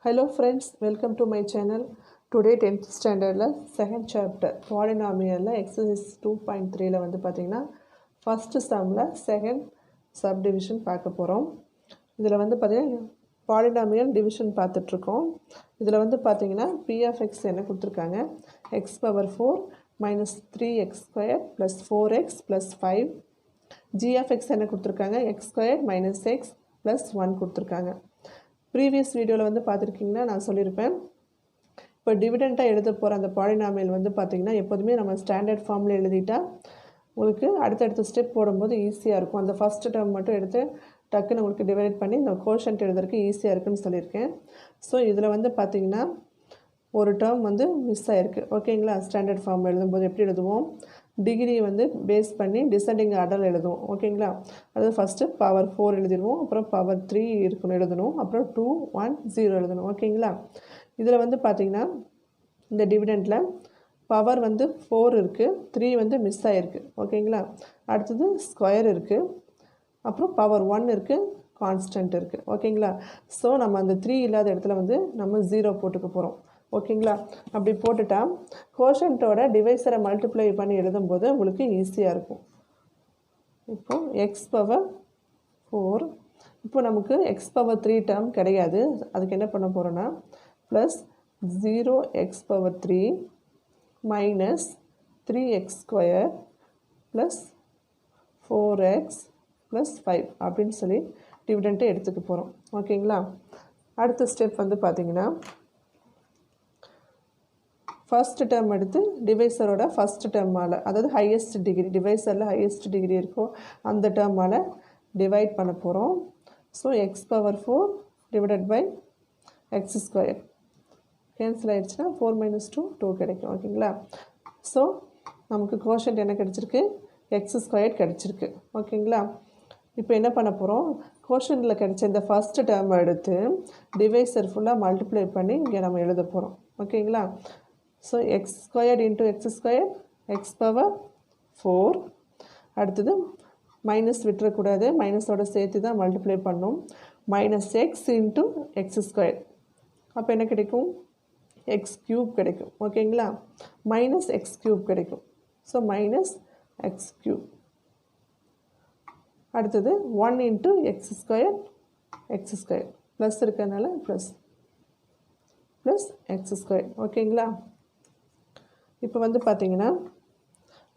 Hello friends, welcome to my channel. Today 10th standard second chapter Polynomial exercise 2.3 வந்து பாத்தீங்கன்னா first sumல second subdivision பார்க்க போறோம். இதுல வந்து பாத்தீங்கன்னா polynomial division பார்த்துட்டு இருக்கோம். இதுல வந்து பாத்தீங்கன்னா p of x என்ன கொடுத்திருக்காங்க x power 4 minus 3x square plus 4x plus 5 g of x என்ன கொடுத்திருக்காங்க x square minus x plus 1 கொடுத்திருக்காங்க. ப்ரீவியஸ் வீடியோவில் வந்து பார்த்துருக்கீங்கன்னா நான் சொல்லியிருப்பேன் இப்போ டிவிடெண்ட்டாக எழுத போகிற அந்த பாலினாமியல் வந்து பார்த்திங்கன்னா எப்போதுமே நம்ம ஸ்டாண்டர்ட் ஃபார்மில் எழுதிட்டா உங்களுக்கு அடுத்தடுத்த ஸ்டெப் போடும்போது ஈஸியாக இருக்கும். அந்த ஃபஸ்ட்டு டேர்ம் மட்டும் எடுத்து டக்குன்னு உங்களுக்கு டிவைட் பண்ணி இந்த கோஷன்ட் எழுதுறதுக்கு ஈஸியாக இருக்குன்னு சொல்லியிருக்கேன். ஸோ இதில் வந்து பார்த்திங்கன்னா ஒரு டேர்ம் வந்து மிஸ் ஆகிருக்கு. ஓகேங்களா? ஸ்டாண்டர்ட் ஃபார்ம் எழுதும்போது எப்படி எழுதுவோம், டிகிரி வந்து பேஸ் பண்ணி டிசெண்டிங் ஆர்டர் எழுதுவோம். ஓகேங்களா? அது ஃபஸ்ட்டு பவர் 4 எழுதிடுவோம், அப்புறம் பவர் 3 இருக்கணும் எழுதணும், அப்புறம் 2 1 0 எழுதணும். ஓகேங்களா? இதில் வந்து பார்த்திங்கன்னா இந்த டிவிடெண்டில் பவர் வந்து 4 இருக்குது, 3 வந்து மிஸ் ஆகிருக்கு. ஓகேங்களா? அடுத்தது ஸ்கொயர் இருக்குது, அப்புறம் பவர் 1 இருக்குது, கான்ஸ்டன்ட் இருக்குது. ஓகேங்களா? ஸோ நம்ம அந்த 3 இல்லாத இடத்துல வந்து நம்ம 0 போட்டுக்க போகிறோம். ஓகேங்களா? அப்படி போட்டுட்டா கோஷன்ட்டோட டிவைஸரை மல்டிப்ளை பண்ணி எழுதும்போது உங்களுக்கு ஈஸியாக இருக்கும். இப்போ எக்ஸ் பவர் 4, இப்போ நமக்கு எக்ஸ் பவர் 3 டேர்ம் கிடையாது. அதுக்கு என்ன பண்ண போகிறோன்னா plus 0x power 3 minus 3x square plus 4x plus 5 அப்படின்னு சொல்லி டிவிடெண்ட்டை எடுத்துக்க போகிறோம். ஓகேங்களா? அடுத்த ஸ்டெப் வந்து பார்த்திங்கன்னா ஃபஸ்ட் டேர்ம் எடுத்து டிவைஸரோட ஃபஸ்ட் டேர்மால், அதாவது ஹையஸ்ட் டிகிரி, டிவைஸரில் ஹையஸ்ட் டிகிரி இருக்கோ அந்த டேர்மால் டிவைட் பண்ண போகிறோம். So x power 4 divided by x square cancel ஆகிடுச்சுன்னா 4 மைனஸ் 2 2 கிடைக்கும். ஓகேங்களா? ஸோ நமக்கு கோஷன்ட் என்ன கிடச்சிருக்கு, எக்ஸ் ஸ்கொயர் கிடச்சிருக்கு. ஓகேங்களா? இப்போ என்ன பண்ண போகிறோம், கோஷன்ட்டில் கிடச்ச இந்த ஃபஸ்ட்டு டேர்மை எடுத்து டிவைஸர் ஃபுல்லாக மல்டிப்ளை பண்ணி இங்கே நம்ம எழுத போகிறோம். ஓகேங்களா? So X square into X square X power 4, அடுத்தது மைனஸ் விட்டுறக்கூடாது, மைனஸோட சேர்த்து தான் மல்டிப்ளை பண்ணணும், minus X into X square. அப்போ என்ன கிடைக்கும், எக்ஸ் க்யூப் கிடைக்கும். ஓகேங்களா? மைனஸ் எக்ஸ் க்யூப் கிடைக்கும். So minus X cube. அடுத்தது 1 இன்ட்டு எக்ஸ் ஸ்கொயர் ப்ளஸ் இருக்கிறதுனால ப்ளஸ் எக்ஸ் ஸ்கொயர். ஓகேங்களா? இப்போ வந்து பார்த்திங்கன்னா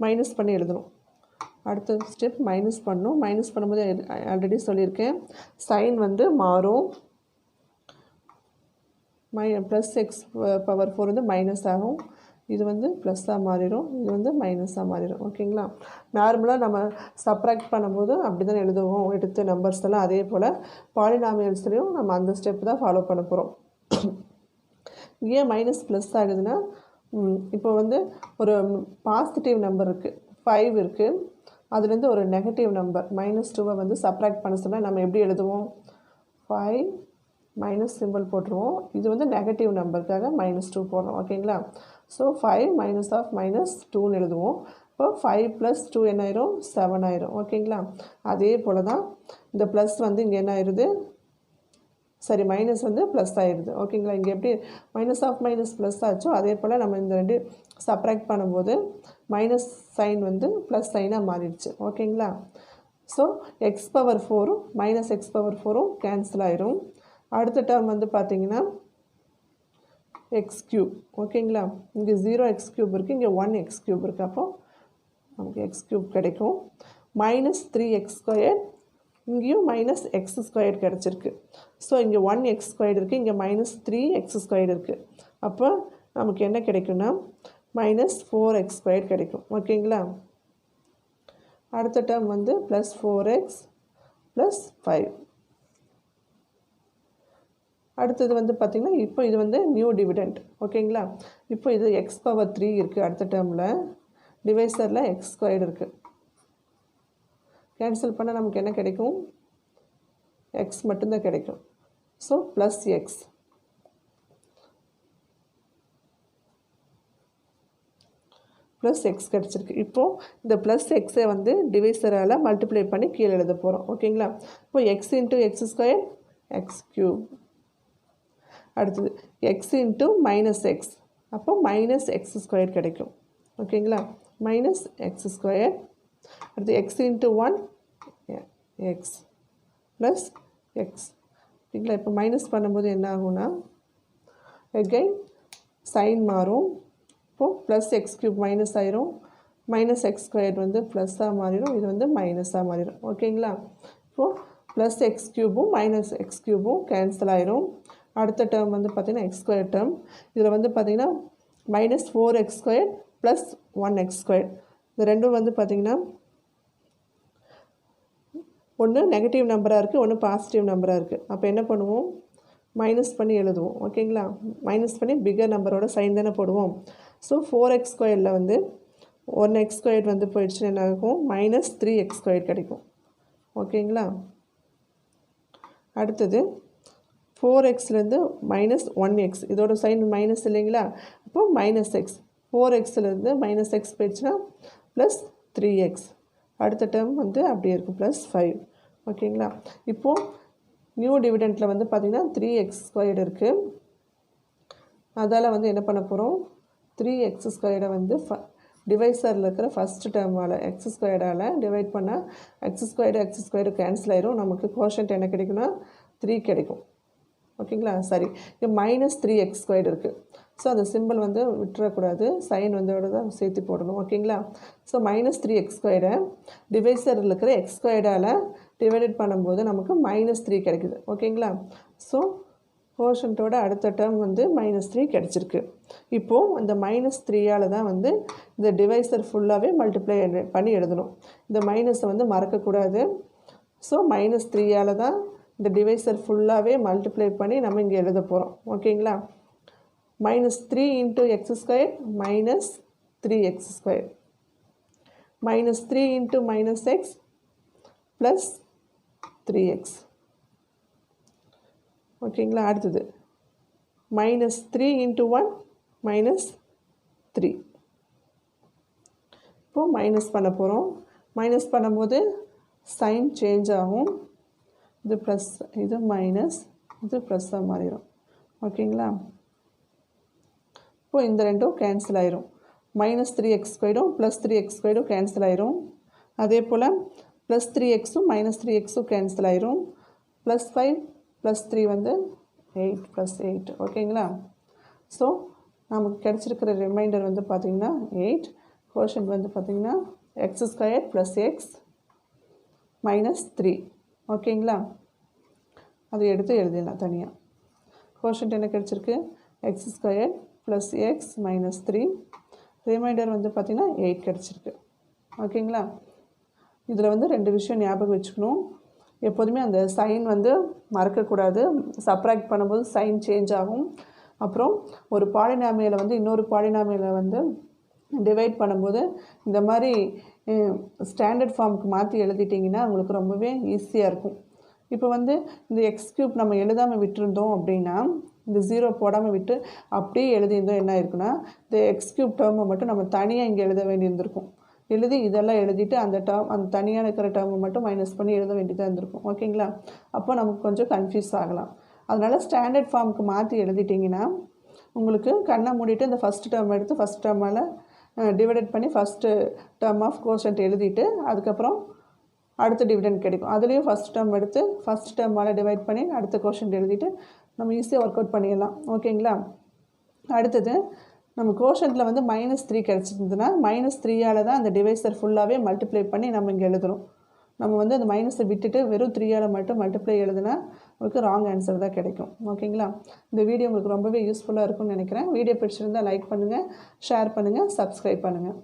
மைனஸ் பண்ணி எழுதணும். அடுத்த ஸ்டெப் மைனஸ் பண்ணணும். மைனஸ் பண்ணும்போது ஆல்ரெடி சொல்லியிருக்கேன், சைன் வந்து மாறும். ப்ளஸ் எக்ஸ் பவர் 4 வந்து மைனஸ் ஆகும், இது வந்து ப்ளஸ்ஸாக மாறிடும், இது வந்து மைனஸாக மாறிடும். ஓகேங்களா? நார்மலாக நம்ம சப்ராக்ட் பண்ணும்போது அப்படி தான் எழுதுவோம் எடுத்து நம்பர்ஸ் எல்லாம். அதே போல் பாலினாமியல்ஸ்லேயும் நம்ம அந்த ஸ்டெப் தான் ஃபாலோ பண்ண போகிறோம். ஏன் மைனஸ் ப்ளஸ் ஆகுதுன்னா, இப்போ வந்து ஒரு பாசிட்டிவ் நம்பர் இருக்குது 5 இருக்குது, அதுலேருந்து ஒரு நெகட்டிவ் நம்பர் -2 வந்து சப்ராக்ட் பண்ண சொன்னால் நம்ம எப்படி எழுதுவோம், 5 மைனஸ் சிம்பிள் போட்டுருவோம். இது வந்து நெகட்டிவ் நம்பருக்காக -2 போடுறோம். ஓகேங்களா? ஸோ 5 மைனஸ் ஆஃப் -2ன்னு எழுதுவோம். இப்போ 5 + 2 என்ன ஆயிரும், 7 ஆயிரும். ஓகேங்களா? அதே போல் தான் இந்த ப்ளஸ் வந்து இங்கே என்ன ஆயிடுது, சரி மைனஸ் வந்து ப்ளஸ் ஆகிடுது. ஓகேங்களா? இங்கே எப்படி மைனஸ் ஆஃப் மைனஸ் ப்ளஸ் ஆச்சோ அதே போல் நம்ம இந்த ரெண்டு சப்ராக்ட் பண்ணும்போது மைனஸ் சைன் வந்து ப்ளஸ் சைனாக மாறிடுச்சு. ஓகேங்களா? So x power 4 minus X power 4 cancel ஆயிரும். அடுத்த டேர்ம் வந்து பார்த்திங்கன்னா எக்ஸ் க்யூப். ஓகேங்களா? இங்கே 0x க்யூப் இருக்குது, இங்கே 1x க்யூப் இருக்குது. அப்போது நமக்கு எக்ஸ் க்யூப் கிடைக்கும். மைனஸ் 3x ஸ்கொயர், இங்கேயும் மைனஸ் எக்ஸ் ஸ்கொயர் கிடச்சிருக்கு. ஸோ இங்கே 1x ஸ்கொயர் இருக்குது, இங்கே மைனஸ் 3x ஸ்கொயர் இருக்குது. அப்போ நமக்கு என்ன கிடைக்கும்னா மைனஸ் 4x ஸ்கொயர் கிடைக்கும். ஓகேங்களா? அடுத்த டேர்ம் வந்து ப்ளஸ் 4x ப்ளஸ் 5. அடுத்தது வந்து பார்த்திங்கன்னா இப்போ இது வந்து நியூ டிவிடெண்ட். ஓகேங்களா? இப்போ இது எக்ஸ் பவர் 3 இருக்குது. அடுத்த டேர்மில் டிவைஸரில் எக்ஸ் ஸ்கொயர் இருக்குது. கேன்சல் பண்ணால் நமக்கு என்ன கிடைக்கும், எக்ஸ் மட்டும்தான் கிடைக்கும். So plus X plus X கிடச்சிருக்கு. இப்போது இந்த ப்ளஸ் எக்ஸை வந்து டிவைஸரால் மல்டிப்ளை பண்ணி கீழே எழுத போகிறோம். ஓகேங்களா? இப்போ X into X square X cube. அடுத்தது எக்ஸ் இன்ட்டு மைனஸ் எக்ஸ், அப்போ மைனஸ் எக்ஸ் ஸ்கொயர் கிடைக்கும். ஓகேங்களா, மைனஸ் எக்ஸ் ஸ்கொயர். அடுத்து X into 1 X plus X. ஓகேங்களா, இப்போ மைனஸ் பண்ணும்போது என்ன ஆகும்னா எகைன் சைன் மாறும். இப்போது ப்ளஸ் எக்ஸ் க்யூப் மைனஸ் ஆயிரும், மைனஸ் எக்ஸ் ஸ்கொயர் வந்து ப்ளஸ்ஸாக மாறிடும், இது வந்து மைனஸாக மாறிடும். ஓகேங்களா, இப்போது ப்ளஸ் எக்ஸ் க்யூபும் மைனஸ் எக்ஸ் க்யூபும் கேன்சல் ஆயிரும். அடுத்த டேர்ம் வந்து பார்த்திங்கன்னா எக்ஸ் ஸ்கொயர் டேர்ம். இதில் வந்து பார்த்திங்கன்னா minus 4x square plus 1x square. இது ரெண்டும் வந்து பார்த்திங்கன்னா ஒன்று நெகட்டிவ் நம்பராக இருக்குது, ஒன்று பாசிட்டிவ் நம்பராக இருக்குது. அப்போ என்ன பண்ணுவோம், மைனஸ் பண்ணி எழுதுவோம். ஓகேங்களா, மைனஸ் பண்ணி பிகர் நம்பரோட சைன் தானே போடுவோம். ஸோ 4x ஸ்கொயரில் வந்து 1x ஸ்கொயர் வந்து போயிடுச்சுன்னா என்ன ஆகும், மைனஸ் 3x ஸ்கொயர் கிடைக்கும். ஓகேங்களா, அடுத்தது 4xலேருந்து மைனஸ் 1x, இதோட சைன் மைனஸ் இல்லைங்களா, அப்போது மைனஸ் எக்ஸ். 4xலேருந்து மைனஸ் எக்ஸ் போயிடுச்சுன்னா ப்ளஸ் 3x. அடுத்த டேர்ம் வந்து அப்படியே இருக்கும், ப்ளஸ் 5. ஓகேங்களா, இப்போது நியூ டிவிடெண்ட்டில் வந்து பார்த்திங்கன்னா 3x ஸ்கொயர்டு இருக்குது. அதால் வந்து என்ன பண்ண போகிறோம், 3x ஸ்கொயர்டை வந்து டிவைசரில் இருக்கிற ஃபஸ்ட்டு டேர்மால் எக்ஸ் ஸ்கொயர்டால் டிவைட் பண்ணால் எக்ஸ் ஸ்கொயர்டு கேன்சல் ஆயிரும். நமக்கு கோஷன்ட் என்ன கிடைக்குன்னா 3 கிடைக்கும். ஓகேங்களா, சரி, இப்போ மைனஸ் 3x ஸ்கொயர்டு இருக்குது. ஸோ அந்த சிம்பிள் வந்து விட்டுறக்கூடாது, சைன் வந்து தான் சேர்த்து போடணும். ஓகேங்களா, ஸோ மைனஸ் 3x ஸ்கொயர்டை டிவைசரில் இருக்கிற எக்ஸ் ஸ்கொயர்டால் டிவைடட் பண்ணும்போது நமக்கு மைனஸ் 3 கிடைக்குது. ஓகேங்களா, ஸோ கோஷன்ட்டோட அடுத்த டேர்ம் வந்து மைனஸ் 3 கிடச்சிருக்கு. இப்போது அந்த மைனஸ் 3ஆல் தான் வந்து இந்த டிவைசர் ஃபுல்லாகவே மல்டிப்ளை பண்ணி எழுதணும். இந்த மைனஸை வந்து மறக்கக்கூடாது. ஸோ மைனஸ் 3ஆல் தான் இந்த டிவைசர் ஃபுல்லாகவே மல்டிப்ளை பண்ணி நம்ம இங்கே எழுத போகிறோம். ஓகேங்களா, minus 3 into X square minus 3x square, minus 3 into minus X plus 3x. ஓகேங்களா, அடுத்தது மைனஸ் 3 இன்ட்டு 1 மைனஸ் 3. இப்போது மைனஸ் பண்ண போகிறோம். மைனஸ் பண்ணும்போது சைன் சேஞ்ச் ஆகும், இது ப்ளஸ் இது மைனஸ் இது ப்ளஸ்ஸாக மாறிடும். ஓகேங்களா, இப்போது இந்த ரெண்டும் கேன்சல் ஆயிரும். மைனஸ் 3x ஸ்கொயரும் ப்ளஸ் 3x ஸ்கொயரும் கேன்சல் ஆயிரும். அதே போல் ப்ளஸ் 3xும் மைனஸ் 3xும் கேன்சல் ஆயிரும். ப்ளஸ் 5 ப்ளஸ் 3 வந்து 8 ப்ளஸ் 8. ஓகேங்களா, ஸோ நமக்கு கிடச்சிருக்கிற ரிமைண்டர் வந்து பார்த்திங்கன்னா 8. கோஷன்ட் வந்து பார்த்திங்கன்னா x square plus x minus 3. ஓகேங்களா, அதை எடுத்து எழுதிடலாம் தனியாக. கோஷன்ட் என்ன கிடச்சிருக்கு, x square plus x minus 3. Remainder வந்து பார்த்திங்கன்னா 8 கிடச்சிருக்கு. ஓகேங்களா, இதில் வந்து 2 விஷயம் ஞாபகம் வச்சுக்கணும். எப்போதுமே அந்த சைன் வந்து மறக்கக்கூடாது. சப்ராக்ட் பண்ணும்போது சைன் சேஞ்ச் ஆகும். அப்புறம் ஒரு பாலினாமியலை வந்து இன்னொரு பாலினாமியலை வந்து டிவைட் பண்ணும்போது இந்த மாதிரி ஸ்டாண்டர்ட் ஃபார்முக்கு மாற்றி எழுதிட்டிங்கன்னா உங்களுக்கு ரொம்பவே ஈஸியாக இருக்கும். இப்போ வந்து இந்த எக்ஸ் க்யூப் நம்ம எழுதாமல் விட்டுருந்தோம் அப்படின்னா, இந்த 0 போடாமல் விட்டு அப்படியே எழுதியிருந்தோம் என்ன இருக்குன்னா, இந்த எக்ஸ் க்யூப் டேர்மை மட்டும் நம்ம தனியாக இங்கே எழுத வேண்டியிருந்திருக்கும். எழுதி இதெல்லாம் எழுதிட்டு அந்த தனியாக இருக்கிற டேர்மை மட்டும் மைனஸ் பண்ணி எழுத வேண்டியதாக இருந்திருக்கும். ஓகேங்களா, அப்போ நமக்கு கொஞ்சம் கன்ஃபியூஸ் ஆகலாம். அதனால் ஸ்டாண்டர்ட் ஃபார்முக்கு மாற்றி எழுதிட்டிங்கன்னா உங்களுக்கு கண்ணை மூடிட்டு இந்த ஃபஸ்ட் டேர்ம் எடுத்து ஃபஸ்ட் டேர்மால் டிவைடட் பண்ணி ஃபஸ்ட்டு டேர்ம் ஆஃப் கோஷன்ட் எழுதிட்டு அதுக்கப்புறம் அடுத்த டிவிடெண்ட் கிடைக்கும். அதுலேயும் ஃபஸ்ட் டேர்ம் எடுத்து ஃபஸ்ட் டேர்மால் டிவைட் பண்ணி அடுத்த கோஷன்ட் எழுதிட்டு நம்ம ஈஸியாக ஒர்க் அவுட் பண்ணிடலாம். ஓகேங்களா, அடுத்தது நம்ம கோஷன்ட்டில் வந்து மைனஸ் 3 கிடச்சிருந்ததுன்னா மைனஸ் 3ஆல் தான் அந்த டிவைசர் ஃபுல்லாகவே மல்டிப்ளை பண்ணி நம்ம இங்கே எழுதுகிறோம். நம்ம வந்து அந்த மைனஸை விட்டுட்டு வெறும் 3ஆல் மட்டும் மல்டிப்ளை எழுதுனா உங்களுக்கு ராங் ஆன்சர் தான் கிடைக்கும். ஓகேங்களா, இந்த வீடியோ உங்களுக்கு ரொம்பவே யூஸ்ஃபுல்லாக இருக்கும்னு நினைக்கிறேன். வீடியோ பிடிச்சிருந்தால் லைக் பண்ணுங்கள், ஷேர் பண்ணுங்கள், சப்ஸ்கிரைப் பண்ணுங்கள்.